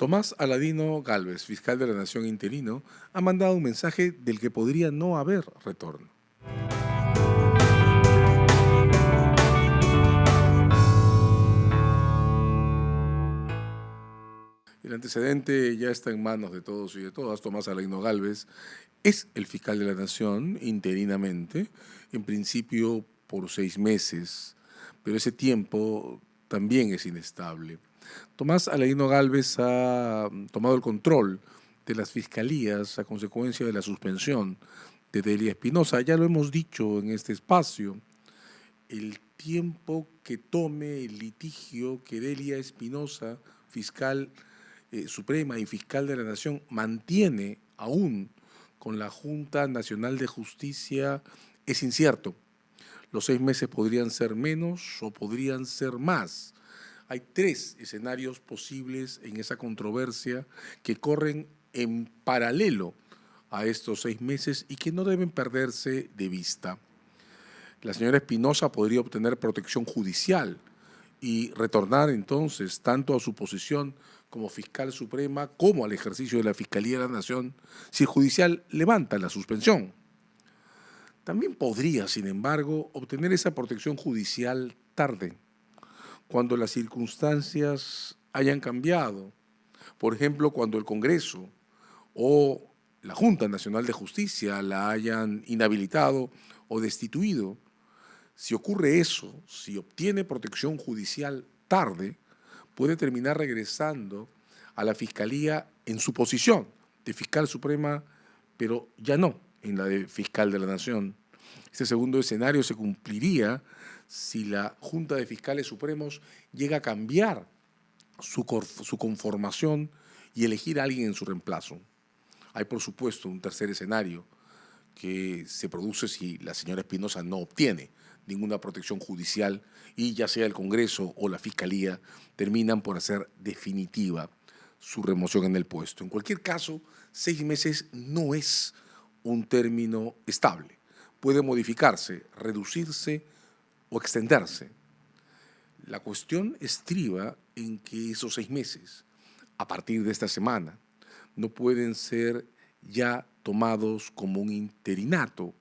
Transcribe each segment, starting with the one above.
Tomás Aladino Gálvez, fiscal de la Nación interino, ha mandado un mensaje del que podría no haber retorno. El antecedente ya está en manos de todos y de todas. Tomás Aladino Gálvez es el fiscal de la Nación interinamente, en principio por 6 meses, pero ese tiempo también es inestable. Tomás Aladino Gálvez ha tomado el control de las fiscalías a consecuencia de la suspensión de Delia Espinosa. Ya lo hemos dicho en este espacio, el tiempo que tome el litigio que Delia Espinosa, fiscal Suprema y fiscal de la Nación, mantiene aún con la Junta Nacional de Justicia es incierto. Los 6 meses podrían ser menos o podrían ser más. Hay 3 escenarios posibles en esa controversia que corren en paralelo a estos 6 meses y que no deben perderse de vista. La señora Espinosa podría obtener protección judicial y retornar entonces tanto a su posición como fiscal suprema como al ejercicio de la Fiscalía de la Nación si el judicial levanta la suspensión. También podría, sin embargo, obtener esa protección judicial tarde, cuando las circunstancias hayan cambiado. Por ejemplo, cuando el Congreso o la Junta Nacional de Justicia la hayan inhabilitado o destituido. Si ocurre eso, si obtiene protección judicial tarde, puede terminar regresando a la Fiscalía en su posición de fiscal suprema, pero ya no en la de fiscal de la Nación. Este segundo escenario se cumpliría si la Junta de Fiscales Supremos llega a cambiar su conformación y elegir a alguien en su reemplazo. Hay, por supuesto, un tercer escenario que se produce si la señora Espinosa no obtiene ninguna protección judicial y ya sea el Congreso o la Fiscalía terminan por hacer definitiva su remoción en el puesto. En cualquier caso, 6 meses no es un término estable. Puede modificarse, reducirse o extenderse. La cuestión estriba en que esos 6 meses, a partir de esta semana, no pueden ser ya tomados como un interinato.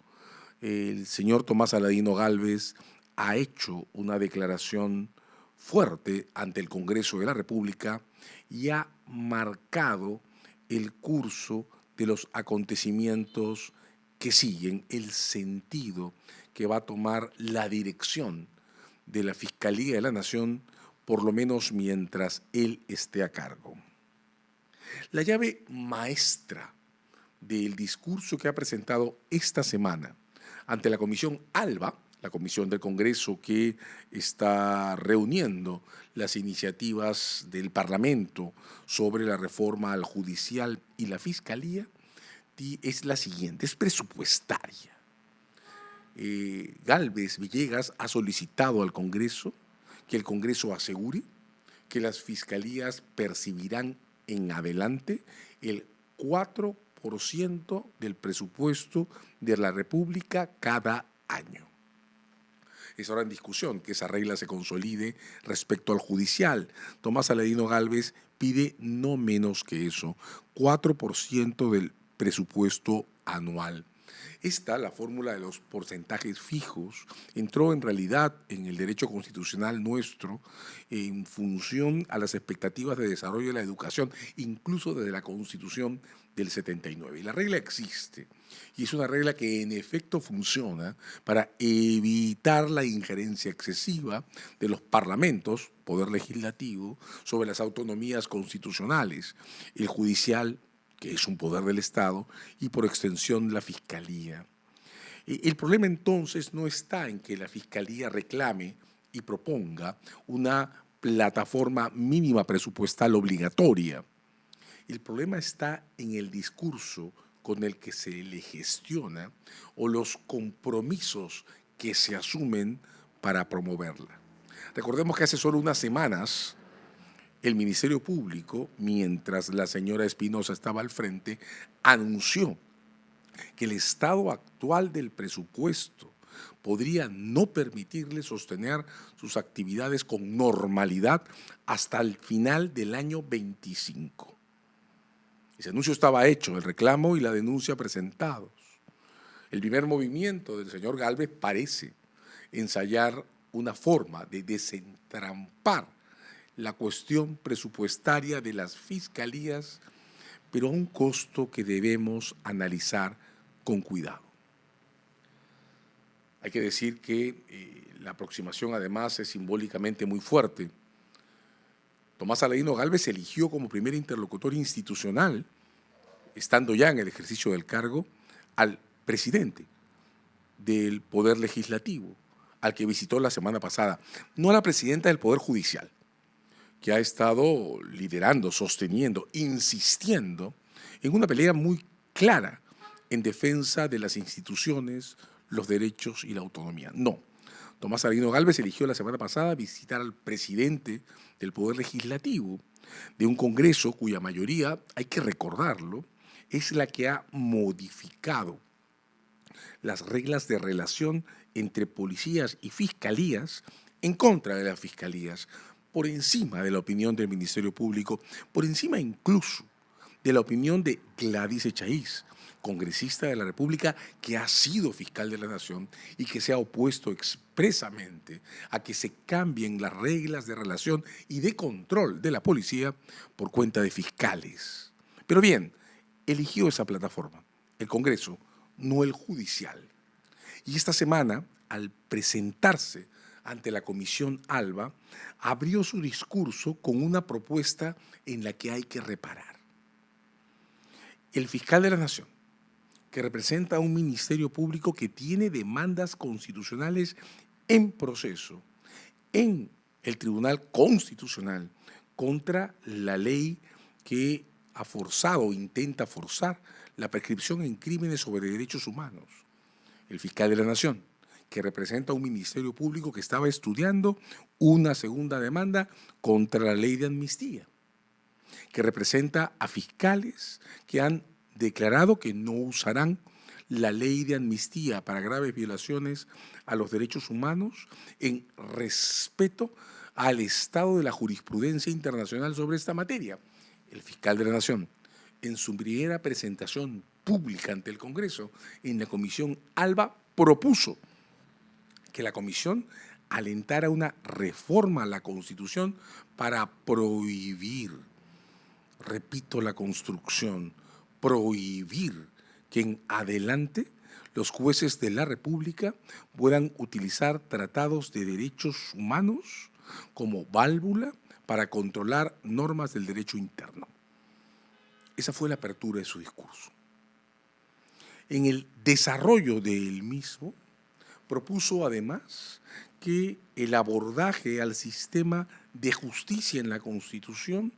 El señor Tomás Aladino Gálvez ha hecho una declaración fuerte ante el Congreso de la República y ha marcado el curso de los acontecimientos que siguen, el sentido que va a tomar la dirección de la Fiscalía de la Nación, por lo menos mientras él esté a cargo. La llave maestra del discurso que ha presentado esta semana ante la Comisión ALBA, la comisión del Congreso que está reuniendo las iniciativas del Parlamento sobre la reforma al judicial y la Fiscalía, es la siguiente, es presupuestaria. Gálvez Villegas ha solicitado al Congreso que el Congreso asegure que las fiscalías percibirán en adelante el 4% del presupuesto de la República cada año. Es ahora en discusión que esa regla se consolide respecto al judicial. Tomás Aladino Gálvez pide no menos que eso, 4% del presupuesto anual. La fórmula de los porcentajes fijos, entró en realidad en el derecho constitucional nuestro en función a las expectativas de desarrollo de la educación, incluso desde la Constitución del 79. Y la regla existe, y es una regla que en efecto funciona para evitar la injerencia excesiva de los parlamentos, poder legislativo, sobre las autonomías constitucionales, el judicial, que es un poder del Estado, y por extensión la Fiscalía. El problema entonces no está en que la Fiscalía reclame y proponga una plataforma mínima presupuestal obligatoria. El problema está en el discurso con el que se le gestiona o los compromisos que se asumen para promoverla. Recordemos que hace solo unas semanas el Ministerio Público, mientras la señora Espinosa estaba al frente, anunció que el estado actual del presupuesto podría no permitirle sostener sus actividades con normalidad hasta el final del año 25. Ese anuncio estaba hecho, el reclamo y la denuncia presentados. El primer movimiento del señor Gálvez parece ensayar una forma de desentrampar la cuestión presupuestaria de las fiscalías, pero a un costo que debemos analizar con cuidado. Hay que decir que la aproximación además es simbólicamente muy fuerte. Tomás Aladino Gálvez eligió como primer interlocutor institucional, estando ya en el ejercicio del cargo, al presidente del Poder Legislativo, al que visitó la semana pasada, no a la presidenta del Poder Judicial, que ha estado liderando, sosteniendo, insistiendo en una pelea muy clara en defensa de las instituciones, los derechos y la autonomía. No. Tomás Aladino Gálvez eligió la semana pasada visitar al presidente del Poder Legislativo de un Congreso cuya mayoría, hay que recordarlo, es la que ha modificado las reglas de relación entre policías y fiscalías en contra de las fiscalías, por encima de la opinión del Ministerio Público, por encima incluso de la opinión de Gladys Echaíz, congresista de la República que ha sido fiscal de la Nación y que se ha opuesto expresamente a que se cambien las reglas de relación y de control de la policía por cuenta de fiscales. Pero bien, eligió esa plataforma, el Congreso, no el judicial. Y esta semana, al presentarse ante la Comisión ALBA, abrió su discurso con una propuesta en la que hay que reparar. El fiscal de la Nación, que representa a un ministerio público que tiene demandas constitucionales en proceso en el Tribunal Constitucional contra la ley que ha forzado o intenta forzar la prescripción en crímenes sobre derechos humanos. El fiscal de la Nación, que representa a un ministerio público que estaba estudiando una segunda demanda contra la ley de amnistía, que representa a fiscales que han declarado que no usarán la ley de amnistía para graves violaciones a los derechos humanos en respeto al estado de la jurisprudencia internacional sobre esta materia. El fiscal de la Nación, en su primera presentación pública ante el Congreso, en la Comisión ALBA, propuso que la Comisión alentara una reforma a la Constitución para prohibir, repito la construcción, prohibir que en adelante los jueces de la República puedan utilizar tratados de derechos humanos como válvula para controlar normas del derecho interno. Esa fue la apertura de su discurso. En el desarrollo del mismo, propuso además que el abordaje al sistema de justicia en la Constitución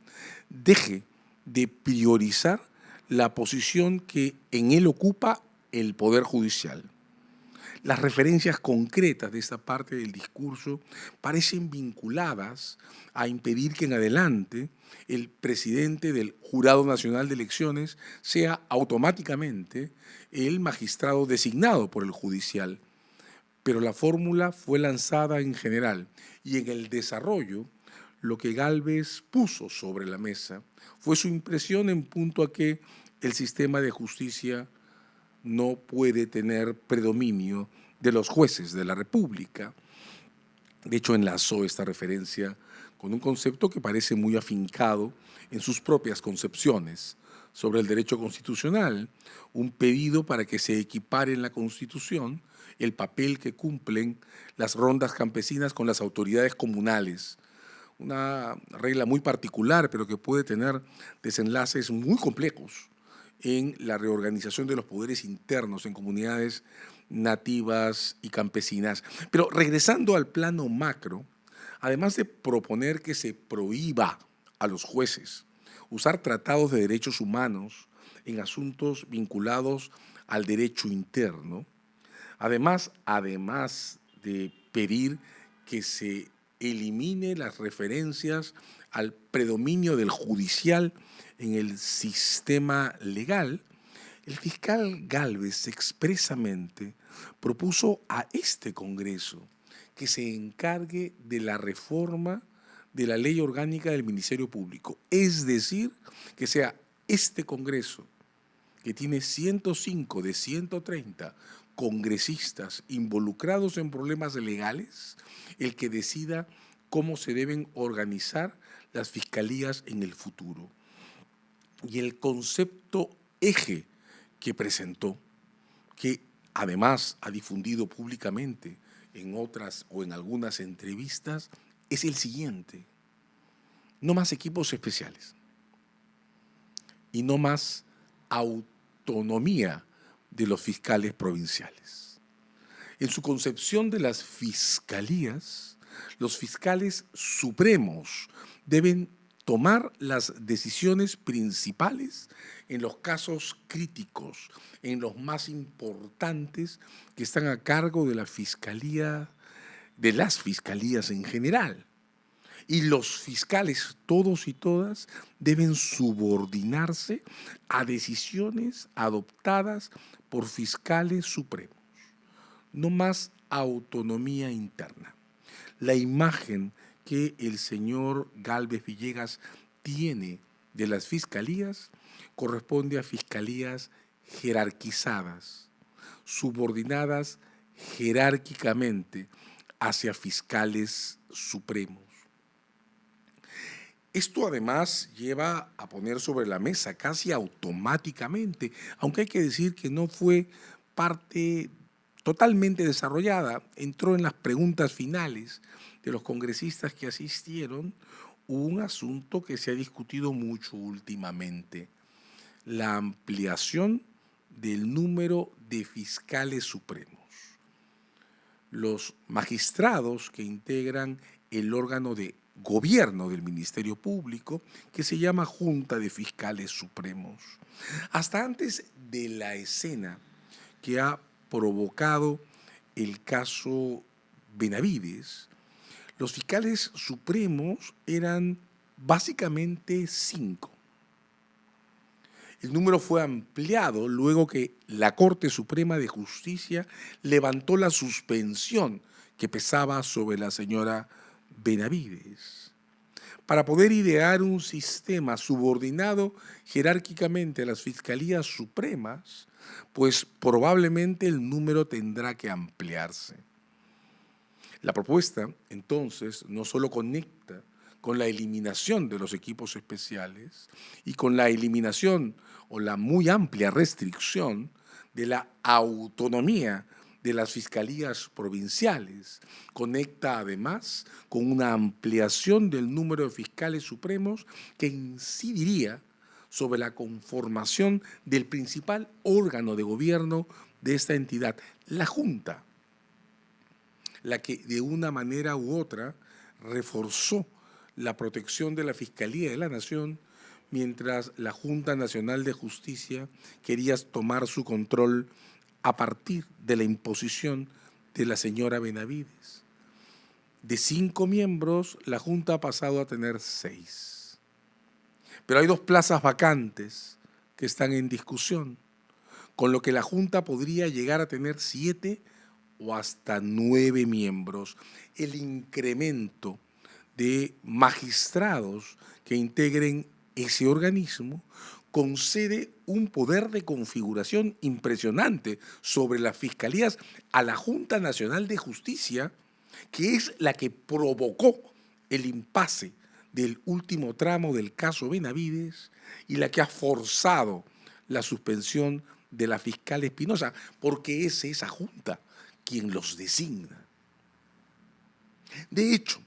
deje de priorizar la posición que en él ocupa el Poder Judicial. Las referencias concretas de esta parte del discurso parecen vinculadas a impedir que en adelante el presidente del Jurado Nacional de Elecciones sea automáticamente el magistrado designado por el judicial. Pero la fórmula fue lanzada en general y en el desarrollo lo que Gálvez puso sobre la mesa fue su impresión en punto a que el sistema de justicia no puede tener predominio de los jueces de la República. De hecho, enlazó esta referencia con un concepto que parece muy afincado en sus propias concepciones sobre el derecho constitucional, un pedido para que se equipare en la Constitución el papel que cumplen las rondas campesinas con las autoridades comunales. Una regla muy particular, pero que puede tener desenlaces muy complejos en la reorganización de los poderes internos en comunidades nativas y campesinas. Pero regresando al plano macro, además de proponer que se prohíba a los jueces usar tratados de derechos humanos en asuntos vinculados al derecho interno, además de pedir que se elimine las referencias al predominio del judicial en el sistema legal, El fiscal Gálvez expresamente propuso a este Congreso que se encargue de la reforma de la ley orgánica del Ministerio Público, es decir, que sea este Congreso, que tiene 105 de 130 congresistas involucrados en problemas legales, el que decida cómo se deben organizar las fiscalías en el futuro. Y el concepto eje que presentó, que además ha difundido públicamente en otras o en algunas entrevistas, es el siguiente: no más equipos especiales y no más autonomía de los fiscales provinciales. En su concepción de las fiscalías, los fiscales supremos deben tomar las decisiones principales en los casos críticos, en los más importantes que están a cargo de la fiscalía, de las fiscalías en general. Y los fiscales, todos y todas, deben subordinarse a decisiones adoptadas por fiscales supremos. No más autonomía interna. La imagen que el señor Gálvez Villegas tiene de las fiscalías corresponde a fiscalías jerarquizadas, subordinadas jerárquicamente hacia fiscales supremos. Esto además lleva a poner sobre la mesa casi automáticamente, aunque hay que decir que no fue parte totalmente desarrollada, entró en las preguntas finales de los congresistas que asistieron, un asunto que se ha discutido mucho últimamente: la ampliación del número de fiscales supremos. Los magistrados que integran el órgano de gobierno del Ministerio Público, que se llama Junta de Fiscales Supremos. Hasta antes de la escena que ha provocado el caso Benavides, los fiscales supremos eran básicamente 5. El número fue ampliado luego que la Corte Suprema de Justicia levantó la suspensión que pesaba sobre la señora Benavides. Para poder idear un sistema subordinado jerárquicamente a las fiscalías supremas, pues probablemente el número tendrá que ampliarse. La propuesta, entonces, no solo conecta con la eliminación de los equipos especiales y con la eliminación o la muy amplia restricción de la autonomía de las fiscalías provinciales, conecta además con una ampliación del número de fiscales supremos que incidiría sobre la conformación del principal órgano de gobierno de esta entidad, la Junta, la que de una manera u otra reforzó la protección de la Fiscalía de la Nación, mientras la Junta Nacional de Justicia quería tomar su control a partir de la imposición de la señora Benavides. De 5 miembros, la Junta ha pasado a tener 6. Pero hay 2 plazas vacantes que están en discusión, con lo que la Junta podría llegar a tener 7 o hasta 9 miembros. El incremento de magistrados que integren ese organismo concede un poder de configuración impresionante sobre las fiscalías a la Junta Nacional de Justicia, que es la que provocó el impasse del último tramo del caso Benavides y la que ha forzado la suspensión de la fiscal Espinosa, porque es esa Junta quien los designa. De hecho,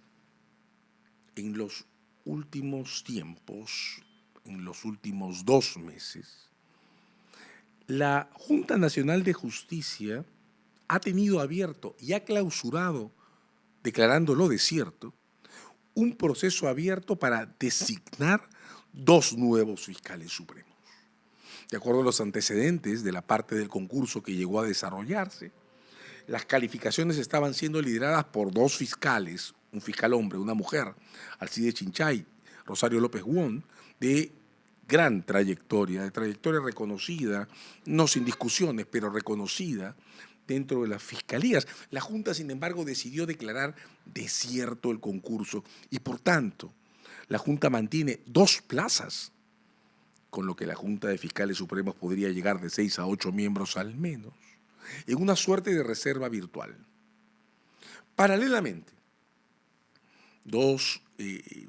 en los últimos tiempos, en los últimos 2 meses, la Junta Nacional de Justicia ha tenido abierto y ha clausurado, declarándolo desierto, un proceso abierto para designar 2 nuevos fiscales supremos. De acuerdo a los antecedentes de la parte del concurso que llegó a desarrollarse, las calificaciones estaban siendo lideradas por 2 fiscales, un fiscal hombre, una mujer, Alcide Chinchay, Rosario López Wong, de gran trayectoria, de trayectoria reconocida, no sin discusiones, pero reconocida dentro de las fiscalías. La Junta, sin embargo, decidió declarar desierto el concurso y, por tanto, la Junta mantiene 2 plazas, con lo que la Junta de Fiscales Supremos podría llegar de 6 a 8 miembros al menos, en una suerte de reserva virtual. Paralelamente, 2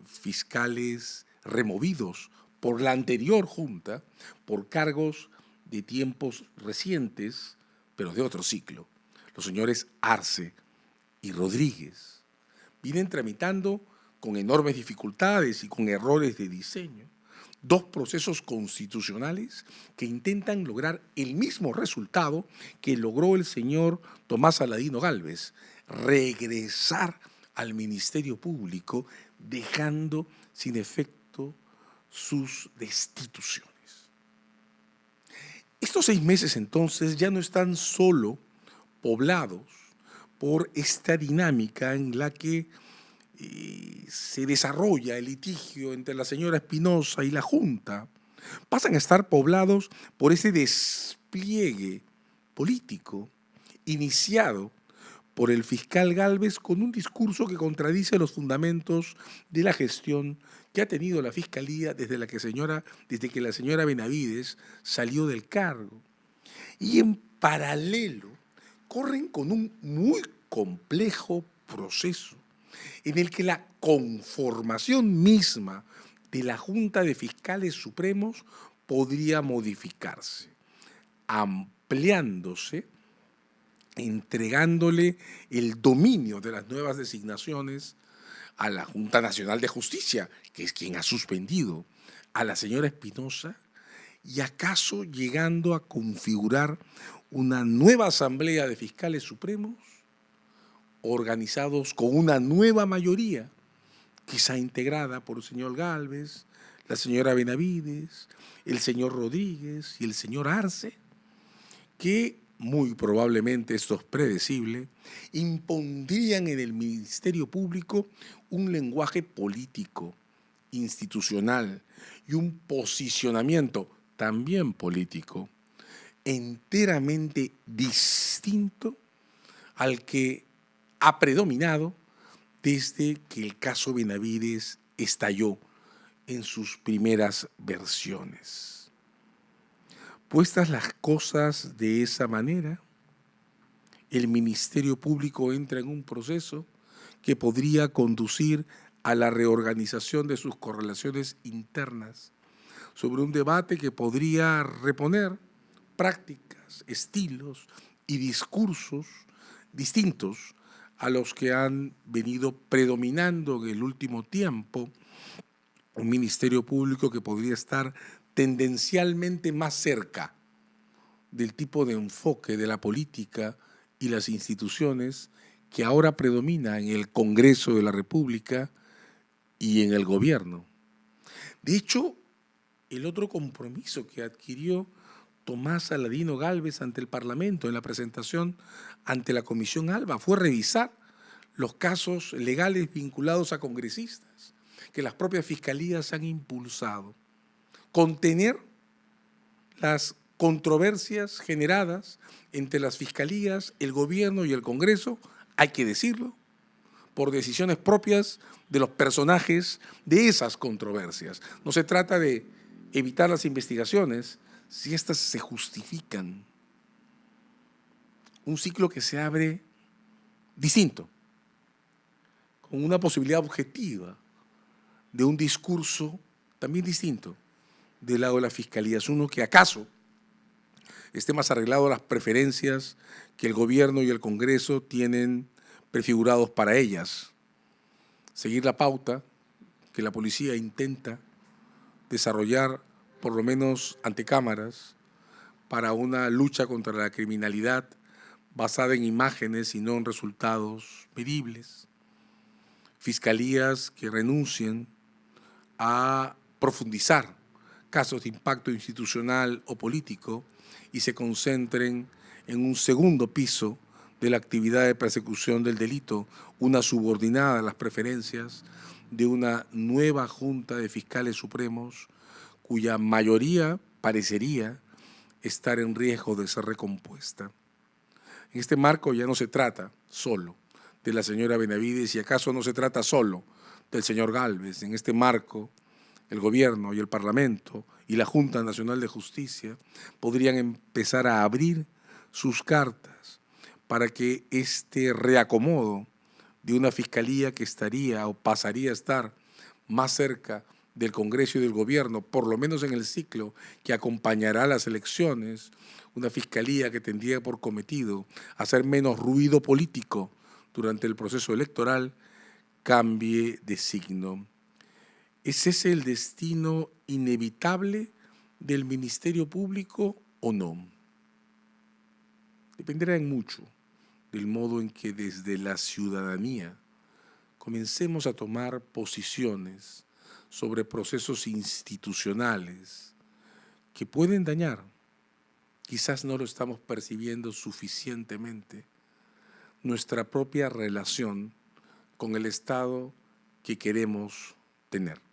fiscales removidos por la anterior Junta por cargos de tiempos recientes, pero de otro ciclo, los señores Arce y Rodríguez, vienen tramitando con enormes dificultades y con errores de diseño 2 procesos constitucionales que intentan lograr el mismo resultado que logró el señor Tomás Aladino Gálvez, regresar al Ministerio Público dejando sin efecto sus destituciones. Estos 6 meses entonces ya no están solo poblados por esta dinámica en la que se desarrolla el litigio entre la señora Espinosa y la Junta. Pasan a estar poblados por ese despliegue político iniciado por el fiscal Gálvez con un discurso que contradice los fundamentos de la gestión que ha tenido la Fiscalía desde que la señora Benavides salió del cargo. Y en paralelo corren con un muy complejo proceso en el que la conformación misma de la Junta de Fiscales Supremos podría modificarse, ampliándose, entregándole el dominio de las nuevas designaciones a la Junta Nacional de Justicia, que es quien ha suspendido a la señora Espinosa, y acaso llegando a configurar una nueva Asamblea de Fiscales Supremos organizados con una nueva mayoría, quizá integrada por el señor Gálvez, la señora Benavides, el señor Rodríguez y el señor Arce, que muy probablemente, esto es predecible, impondrían en el Ministerio Público un lenguaje político, institucional y un posicionamiento también político enteramente distinto al que ha predominado desde que el caso Benavides estalló en sus primeras versiones. Puestas las cosas de esa manera, el Ministerio Público entra en un proceso que podría conducir a la reorganización de sus correlaciones internas, sobre un debate que podría reponer prácticas, estilos y discursos distintos a los que han venido predominando en el último tiempo, un Ministerio Público que podría estar tendencialmente más cerca del tipo de enfoque de la política y las instituciones que ahora predomina en el Congreso de la República y en el gobierno. De hecho, el otro compromiso que adquirió Tomás Aladino Gálvez ante el Parlamento en la presentación ante la Comisión ALBA fue revisar los casos legales vinculados a congresistas que las propias fiscalías han impulsado, contener las controversias generadas entre las fiscalías, el gobierno y el Congreso, hay que decirlo, por decisiones propias de los personajes de esas controversias. No se trata de evitar las investigaciones si éstas se justifican. Un ciclo que se abre distinto, con una posibilidad objetiva de un discurso también distinto del lado de la Fiscalía. Es uno que acaso esté más arreglado a las preferencias que el gobierno y el Congreso tienen prefigurados para ellas. Seguir la pauta que la policía intenta desarrollar, por lo menos ante cámaras, para una lucha contra la criminalidad basada en imágenes y no en resultados medibles. Fiscalías que renuncien a profundizar casos de impacto institucional o político y se concentren en un segundo piso de la actividad de persecución del delito, una subordinada a las preferencias de una nueva Junta de Fiscales Supremos cuya mayoría parecería estar en riesgo de ser recompuesta. En este marco ya no se trata solo de la señora Benavides y acaso no se trata solo del señor Gálvez. En este marco, el gobierno y el Parlamento y la Junta Nacional de Justicia podrían empezar a abrir sus cartas para que este reacomodo de una fiscalía que estaría o pasaría a estar más cerca del Congreso y del Gobierno, por lo menos en el ciclo que acompañará las elecciones, una fiscalía que tendría por cometido hacer menos ruido político durante el proceso electoral, cambie de signo. ¿Es ese el destino inevitable del Ministerio Público o no? Dependerá en mucho del modo en que desde la ciudadanía comencemos a tomar posiciones sobre procesos institucionales que pueden dañar, quizás no lo estamos percibiendo suficientemente, nuestra propia relación con el Estado que queremos tener.